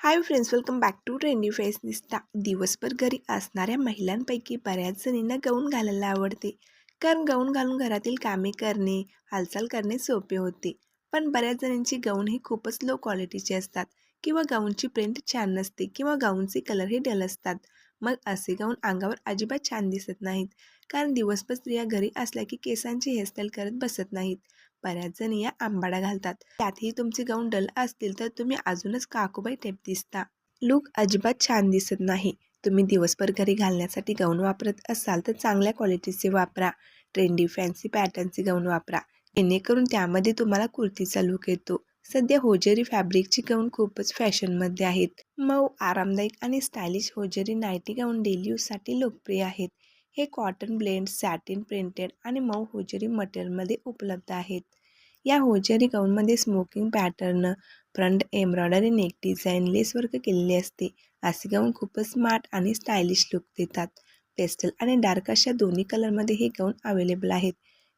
High friends, welcome back to trendy fashionista. दिवसभर घरी असणाऱ्या महिलांपैकी बऱ्याच जणींना गाऊन घालायला आवडते. कारण गाऊन घालून घरातील कामे करणे, हालचाल करणे सोपे होते. पण बऱ्याच जणींची गाऊन ही खूपच लो क्वालिटीचे असतात किंवा गाऊनची प्रिंट छान नसते किंवा गाऊनचे कलर हे डल असतात. मग असे गाऊन अंगावर अजिबात छान दिसत नाहीत. कारण दिवसभर स्त्रिया घरी असल्या की केसांची हेअरस्टाईल करत बसत नाहीत. बऱ्याच जणी या आंबाडा घालतात. त्यातही तुमचे गाऊन डल असतील तर तुम्ही अजूनच काकूबाई टाईप दिसता. लूक अजिबात छान दिसत नाही. तुम्ही दिवसभर घरी घालण्यासाठी गाऊन वापरत असाल तर चांगल्या क्वालिटीचे वापरा. ट्रेंडी फॅन्सी पॅटर्नचे गाऊन वापरा, जेणेकरून त्यामध्ये तुम्हाला कुर्तीचा लूक येतो. सध्या होजेरी फॅब्रिकची गाऊन खूपच फॅशनमध्ये आहेत. मऊ, आरामदायक आणि स्टायलिश होजेरी नायटी गाऊन डेली यूजसाठी लोकप्रिय आहेत. हे कॉटन ब्लेंड, सॅटिन प्रिंटेड आणि मऊ होजेरी मटेरियलमध्ये उपलब्ध आहेत. या होजेरी गाऊनमध्ये smocking pattern, front embroidery, neck design, lace work केलेले असते. असे गाऊन खूपच स्मार्ट आणि स्टायलिश लुक देतात. पेस्टल आणि डार्क अशा दोन्ही कलरमध्ये हे गाऊन अवेलेबल आहेत.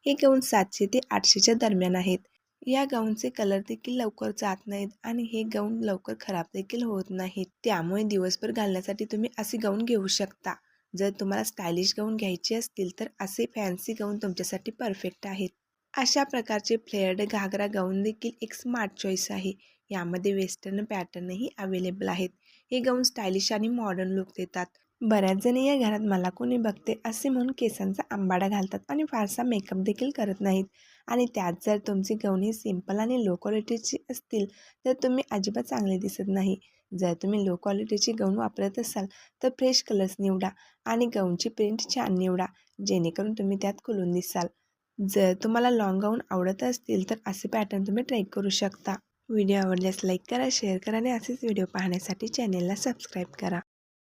हे गाऊन 700 ते 800च्या दरम्यान आहेत. या गाऊनचे कलर देखील लवकर जात नाहीत आणि हे गाऊन लवकर खराब देखील होत नाहीत. त्यामुळे दिवसभर घालण्यासाठी तुम्ही असे गाऊन घेऊ शकता. जर तुम्हाला स्टायलिश गाऊन घ्यायचे असतील तर असे फॅन्सी गाऊन तुमच्यासाठी परफेक्ट आहेत. अशा प्रकारचे फ्लेअर्ड घागरा गाऊन देखील एक स्मार्ट चॉईस आहे. यामध्ये वेस्टर्न पॅटर्नही अवेलेबल आहेत. हे गाऊन स्टायलिश आणि मॉडर्न लुक देतात. बऱ्याच जणी या घरात मला कोणी बघते असे म्हणून केसांचा आंबाडा घालतात आणि फारसा मेकअप देखील करत नाहीत. आणि त्यात जर तुमची गाऊन ही सिंपल आणि लो क्वालिटीची असतील तर तुम्ही अजिबात चांगले दिसत नाही. जर तुम्ही लो क्वालिटीची गाऊन वापरत असाल तर फ्रेश कलर्स निवडा आणि गाऊनची प्रिंट छान निवडा, जेणेकरून तुम्ही त्यात खुलून दिसाल. जर तुम्हाला लॉंग गाऊन आवडत असतील तर असे पॅटर्न तुम्ही ट्राय करू शकता. व्हिडिओ आवडल्यास लाईक करा, शेअर करा आणि असेच व्हिडिओ पाहण्यासाठी चॅनेलला सबस्क्राईब करा.